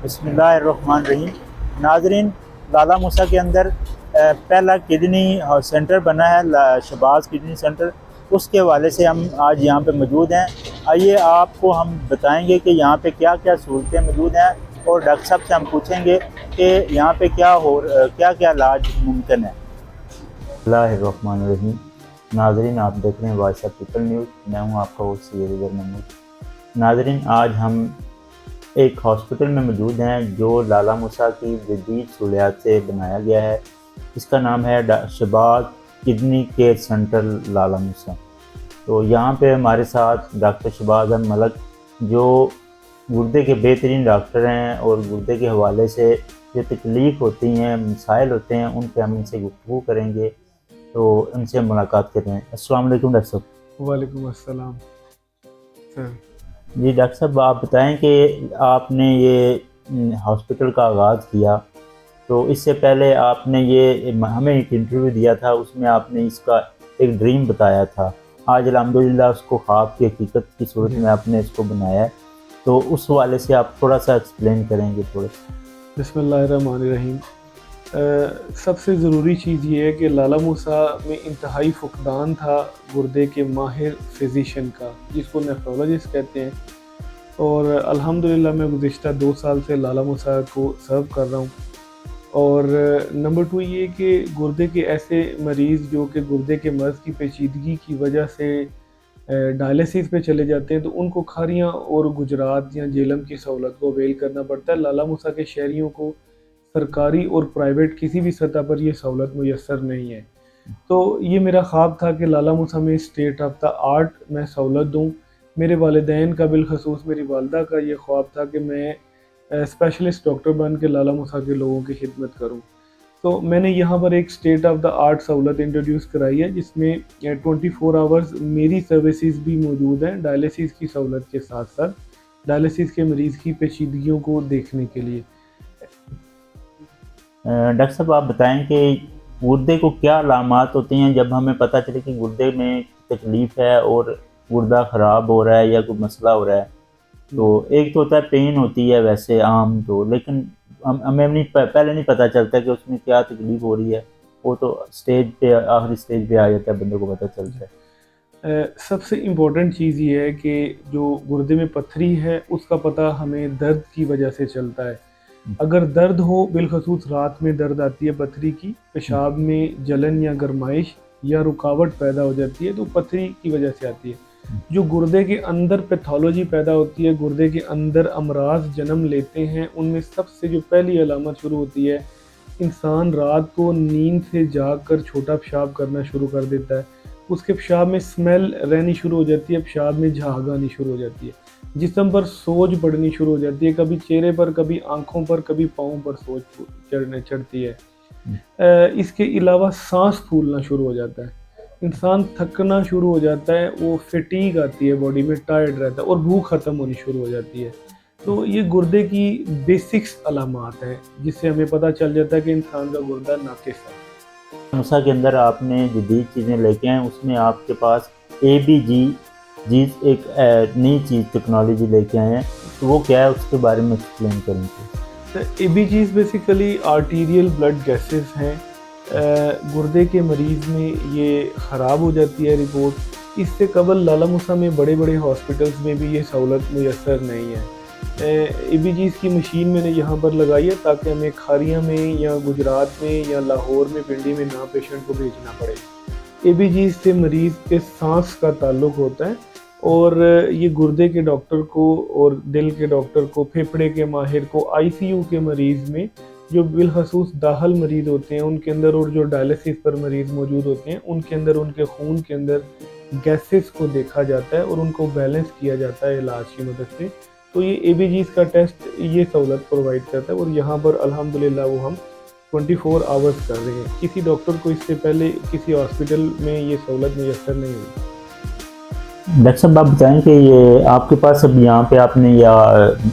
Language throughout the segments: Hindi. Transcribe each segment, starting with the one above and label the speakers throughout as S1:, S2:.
S1: बिस्मिल्लाहिर्रहमानिर्रहीम। नाज़रीन, लाला मूसा के अंदर पहला किडनी सेंटर बना है, शहबाज किडनी सेंटर। उसके हवाले से हम आज यहाँ पे मौजूद हैं। आइए आपको हम बताएंगे कि यहाँ पे क्या क्या सहूलतें मौजूद हैं, और डॉक्टर साहब से हम पूछेंगे कि यहाँ पे क्या क्या इलाज मुमकिन है। बिस्मिल्लाहिर्रहमानिर्रहीम। नाज़रीन, आप देख रहे हैं वॉइस ऑफ पीपल न्यूज़। मैं हूँ आपका होस्ट सैयद महमूद। नाज़रीन, आज हम एक हॉस्पिटल में मौजूद हैं जो लाला मूसा की जदीद सहूलियात से बनाया गया है। इसका नाम है शहबाज किडनी केयर सेंटर लाला मूसा। तो यहाँ पे हमारे साथ डॉक्टर शहबाज अहमद मलक, जो गुर्दे के बेहतरीन डॉक्टर हैं, और गुर्दे के हवाले से जो तकलीफ़ होती हैं, मसाइल होते हैं, उन पर हम इनसे गुफ्तगू करेंगे। तो उनसे मुलाकात करते हैं। अस्सलाम वालेकुम डॉक्टर साहब।
S2: वालेकुम अस्सलाम सर।
S1: जी डॉक्टर साहब, आप बताएं कि आपने ये हॉस्पिटल का आगाज़ किया, तो इससे पहले आपने ये हमें एक इंटरव्यू दिया था, उसमें आपने इसका एक ड्रीम बताया था। आज अल्हम्दुलिल्लाह उसको ख्वाब की हकीकत की सूरत में आपने इसको बनाया है। तो उस हवाले से आप थोड़ा सा एक्सप्लेन करेंगे थोड़ा सा।
S2: बिस्मिल्लाहिर्रहमानिर्रहीम। सबसे ज़रूरी चीज़ ये है कि लाला मूसा में इंतहाई फुकदान था गुर्दे के माहिर फिजिशियन का, जिसको नेफ्रोलॉजिस्ट कहते हैं। और अल्हम्दुलिल्लाह मैं गुज़िश्ता 2 साल से लाला मूसा को सर्व कर रहा हूँ। और नंबर 2 ये कि गुर्दे के ऐसे मरीज़ जो कि गुर्दे के मर्ज़ की पेचीदगी की वजह से डायलिसिस पे चले जाते हैं, तो उनको खारियाँ और गुजरात या जेलम की सहूलत को अवेल करना पड़ता है। लाला मूसा के शहरियों को सरकारी और प्राइवेट किसी भी सतह पर यह सहूलत मुयस्सर नहीं है। तो ये मेरा ख्वाब था कि लाला मूसा में स्टेट ऑफ द आर्ट मैं सहूलत दूँ। मेरे वालिदैन का, बिलखसूस मेरी वालदा का ये ख्वाब था कि मैं स्पेशलिस्ट डॉक्टर बन के लाला मूसा के लोगों की खिदमत करूँ। तो मैंने यहाँ पर एक स्टेट ऑफ द आर्ट सहूलत इंट्रोड्यूस कराई है, जिसमें 24 आवर्स मेरी सर्विसेज भी मौजूद हैं, डायलिसिस की सहूलत के साथ साथ डायलिसिस के मरीज़ की पेचीदगियों को देखने के लिए।
S1: डॉक्टर साहब, आप बताएं कि गुर्दे को क्या अलामात होती हैं जब हमें पता चले कि गुर्दे में तकलीफ़ है और गुर्दा ख़राब हो रहा है या कोई मसला हो रहा है। तो एक तो होता है पेन होती है वैसे आम तो, लेकिन हमें पहले नहीं पता चलता कि उसमें क्या तकलीफ़ हो रही है। वो तो स्टेज पे, आखिरी स्टेज पे आ जाता है, बंदे को पता चलता है।
S2: सबसे इम्पोर्टेंट चीज़ ये है कि जो गुर्दे में पत्थरी है उसका पता हमें दर्द की वजह से चलता है। अगर दर्द हो, बिलखसूस रात में दर्द आती है पत्थरी की, पेशाब में जलन या गर्माइश या रुकावट पैदा हो जाती है, तो पत्थरी की वजह से आती है। जो गुर्दे के अंदर पैथोलॉजी पैदा होती है, गुर्दे के अंदर अमराज जन्म लेते हैं, उनमें सबसे जो पहली अलामत शुरू होती है, इंसान रात को नींद से जाग कर छोटा पेशाब करना शुरू कर देता है। उसके पेशाब में स्मेल रहनी शुरू हो जाती है, पेशाब में झाग आनी शुरू हो जाती है, जिस्म पर सोज पड़नी शुरू हो जाती है, कभी चेहरे पर, कभी आँखों पर, कभी पाँव पर सोज चढ़ती है। इसके अलावा सांस फूलना शुरू हो जाता है, इंसान थकना शुरू हो जाता है, वो फटीग आती है बॉडी में, टायर्ड रहता है, और भूख ख़त्म होनी शुरू हो जाती है। तो ये गुर्दे की बेसिक्स अलामात हैं जिससे हमें पता चल जाता है कि इंसान का गुर्दा नाकिस है।
S1: मूसा के अंदर आपने जदीद चीज़ें लेके आए, उसमें आपके पास ABG एक नई चीज़ टेक्नोलॉजी लेके आए हैं। तो वो क्या है, उसके बारे में एक्सप्लेन करेंगे।
S2: ABGs basically arterial blood gases हैं। गुर्दे के मरीज़ में ये ख़राब हो जाती है रिपोर्ट। इससे कबल लाला मूसा में बड़े बड़े हॉस्पिटल्स में भी ये सहूलत मुयस्सर नहीं है। ABGs की मशीन मैंने यहाँ पर लगाई है ताकि हमें खारिया में या गुजरात में या लाहौर में, पिंडी में ना पेशेंट को भेजना पड़े। ABGs से मरीज़ के सांस का ताल्लुक़ होता है, और ये गुर्दे के डॉक्टर को और दिल के डॉक्टर को, फेफड़े के माहिर को, ICU के मरीज़ में जो बिलखसूस दाखिल मरीज़ होते हैं उनके अंदर, और जो डायलिसिस पर मरीज़ मौजूद होते हैं उनके अंदर, उनके खून के अंदर गैसेस को देखा जाता है और उनको बैलेंस किया जाता है इलाज की मदद से। तो ये ABGs का टेस्ट ये सहूलत प्रोवाइड करता है, और यहाँ पर अल्हम्दुलिल्लाह वो हम 24 आवर्स कर रहे हैं। किसी डॉक्टर को इससे पहले किसी हॉस्पिटल में ये सहूलत मुयस्सर नहीं हुई।
S1: डॉक्टर साहब, आप बताएं कि ये आपके पास अब यहाँ पे आपने यह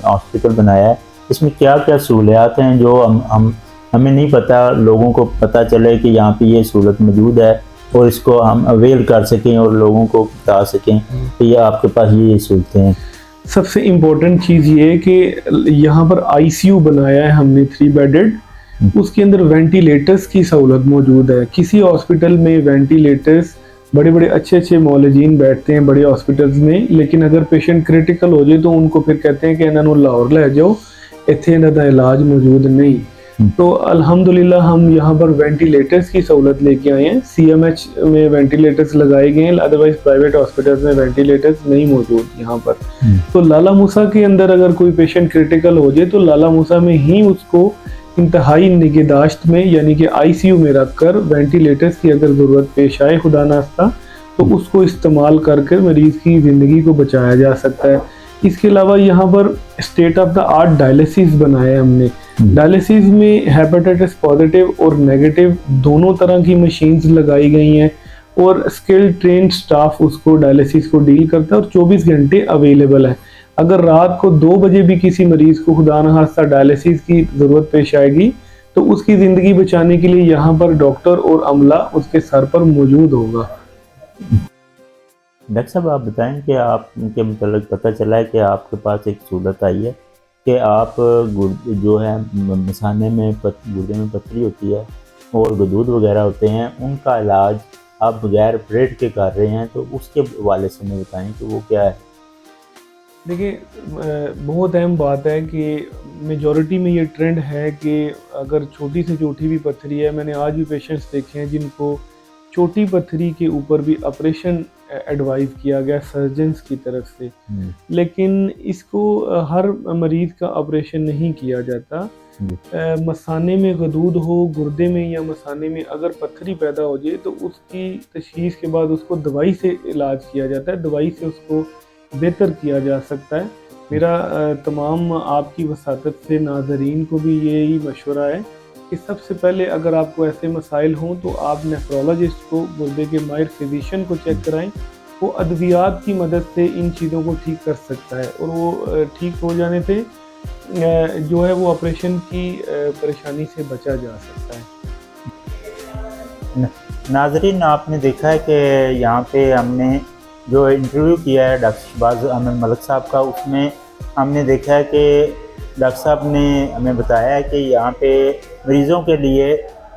S1: हॉस्पिटल बनाया है, इसमें क्या क्या सहूलियात हैं जो हमें नहीं पता, लोगों को पता चले कि यहाँ पे ये सहूलत मौजूद है और इसको हम अवेल कर सकें और लोगों को बता सकें कि ये आपके पास ये सहूलतें हैं।
S2: सबसे इम्पोर्टेंट चीज़ ये है कि यहाँ पर आईसीयू बनाया है हमने 3 बेडेड, उसके अंदर वेंटिलेटर्स की सहूलत मौजूद है। किसी हॉस्पिटल में वेंटिलेटर्स बड़े बड़े अच्छे अच्छे मौलजीन बैठते हैं बड़े हॉस्पिटल्स में, लेकिन अगर पेशेंट क्रिटिकल हो जाए तो उनको फिर कहते हैं कि इन्हों लाहौर ले जाओ, इत्थे इन्हां दा इलाज मौजूद नहीं। तो अल्हम्दुलिल्लाह हम यहाँ पर वेंटिलेटर्स की सहूलत लेके आए हैं। सीएमएच में वेंटिलेटर्स लगाए गए हैं, अदरवाइज प्राइवेट हॉस्पिटल्स में वेंटिलेटर्स नहीं मौजूद यहाँ पर। तो लाला मूसा के अंदर अगर कोई पेशेंट क्रिटिकल हो जाए तो लाला मूसा में ही उसको इंतहाई निगहदाश्त में यानी कि आईसीयू में रखकर वेंटिलेटर्स की अगर ज़रूरत पेश आए खुदा नास्ता तो उसको इस्तेमाल करके मरीज़ की ज़िंदगी को बचाया जा सकता है। इसके अलावा यहाँ पर state of the art dialysis बनाया है हमने। डायलिसिस में हेपेटाइटिस पॉजिटिव और नेगेटिव दोनों तरह की मशीन्स लगाई गई हैं और स्किल्ड ट्रेन स्टाफ उसको डायलिसिस को डील करता है और 24 घंटे अवेलेबल है। अगर रात को 2 बजे भी किसी मरीज़ को खुदा न खास्ता डायलिसिस की ज़रूरत पेश आएगी तो उसकी ज़िंदगी बचाने के लिए यहाँ पर डॉक्टर और अमला उसके सर पर मौजूद होगा।
S1: डॉक्टर साहब, आप बताएं कि आपके मतलब पता चला है कि आपके पास एक सूरत आई है कि आप जो है मसाने में गुर्दे में पथरी होती है और गदूद वगैरह होते हैं, उनका इलाज आप बगैर ऑपरेट के कर रहे हैं, तो उसके हवाले से हमें बताएं कि वो क्या है।
S2: देखिए, बहुत अहम बात है कि मेजॉरिटी में ये ट्रेंड है कि अगर छोटी से छोटी भी पथरी है, मैंने आज भी पेशेंट्स देखे हैं जिनको छोटी पथरी के ऊपर भी ऑपरेशन एडवाइस किया गया सर्जन्स की तरफ से, लेकिन इसको हर मरीज़ का ऑपरेशन नहीं किया जाता। मसाने में गदूद हो, गुर्दे में या मसाने में अगर पथरी पैदा हो जाए तो उसकी तशख़ीस के बाद उसको दवाई से इलाज किया जाता है, दवाई से उसको बेहतर किया जा सकता है। मेरा तमाम आपकी वसातत से नाज़रीन को भी यही मशवरा है कि सबसे पहले अगर आपको ऐसे मसाइल हों तो आप नेफ्रोलॉजिस्ट को, गुर्दे के माहिर फिजिशियन को चेक कराएं। वो अद्वियात की मदद से इन चीज़ों को ठीक कर सकता है और वो ठीक हो जाने से जो है वो ऑपरेशन की परेशानी से बचा जा सकता है।
S1: नाज़रीन, आपने देखा है कि यहाँ पे हमने जो इंटरव्यू किया है डॉक्टर शहबाज अहमद मलिक साहब का, उसमें हमने देखा है कि डॉक्टर साहब ने हमें बताया है कि यहाँ पे मरीज़ों के लिए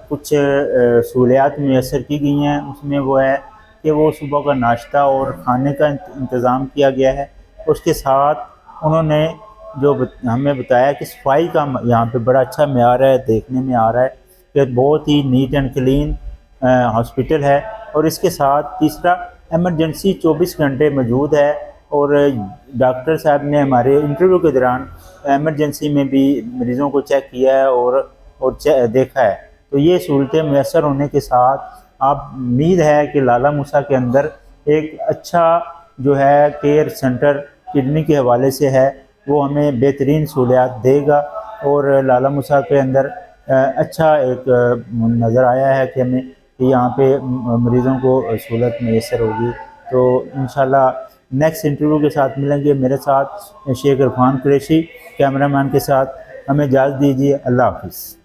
S1: कुछ सहूलियात मुयस्सर की गई हैं। उसमें वो है कि वो सुबह का नाश्ता और खाने का इंतज़ाम किया गया है। उसके साथ उन्होंने जो हमें बताया कि सफाई का यहाँ पे बड़ा अच्छा मेयार है, देखने में आ रहा है कि बहुत ही नीट एंड क्लीन हॉस्पिटल है। और इसके साथ तीसरा, एमरजेंसी 24 घंटे मौजूद है और डॉक्टर साहब ने हमारे इंटरव्यू के दौरान एमरजेंसी में भी मरीज़ों को चेक किया है और देखा है। तो ये सहूलतें मैसर होने के साथ आप उम्मीद है कि लाला मूसा के अंदर एक अच्छा जो है केयर सेंटर किडनी के हवाले से है, वो हमें बेहतरीन सहूलियात देगा। और लाला मूसा के अंदर अच्छा एक नज़र आया है कि हमें यहाँ पे मरीज़ों को सहूलत मैसर होगी। तो इंशाल्लाह नेक्स्ट इंटरव्यू के साथ मिलेंगे। मेरे साथ शेख इरफान कुरैशी कैमरामैन के साथ, हमें इजाज़त दीजिए। अल्लाह हाफ़िज़।